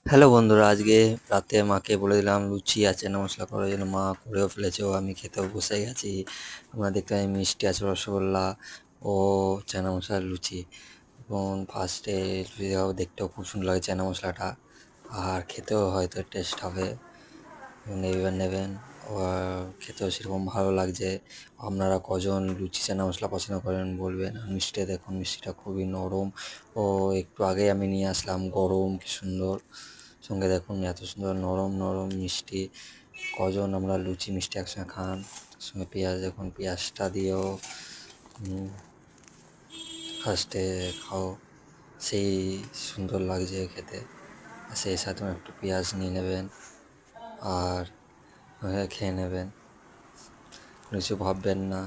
Hello বন্ধুরা, আজকে রাতে মাকে বলে দিলাম লুচি আর চানা মশলা করার জন্য। মা করেও ফেলেছে, ও আমি খেতেও বসে গেছি। আমরা দেখতে পাই মিষ্টি আছে, রসগোল্লা ও চানা মশলার লুচি। এবং ফার্স্টে লুচি দেখাবো, দেখতেও খুব সুন্দর লাগে চানা মশলাটা, আর খেতেও হয়তো টেস্ট হবে। নেবেন নেবেন আর খেতেও সেরকম ভালো লাগছে। আপনারা কজন লুচি চানা মশলা পছন্দ করেন বলবেন। আর মিষ্টি দেখুন, মিষ্টিটা খুবই নরম, ও একটু আগে আমি নিয়ে আসলাম, গরম কি সুন্দর। সঙ্গে দেখুন এত সুন্দর নরম নরম মিষ্টি। কজন আমরা লুচি মিষ্টি একসঙ্গে খান। তার সঙ্গে পেঁয়াজ, দেখুন পেঁয়াজটা দিয়েও ফার্স্টে খাও, সেই সুন্দর লাগছে খেতে। আর সেই সাথে একটু পেঁয়াজ নিয়ে নেবেন আর খেয়ে নেবেন, কিছু ভাববেন না।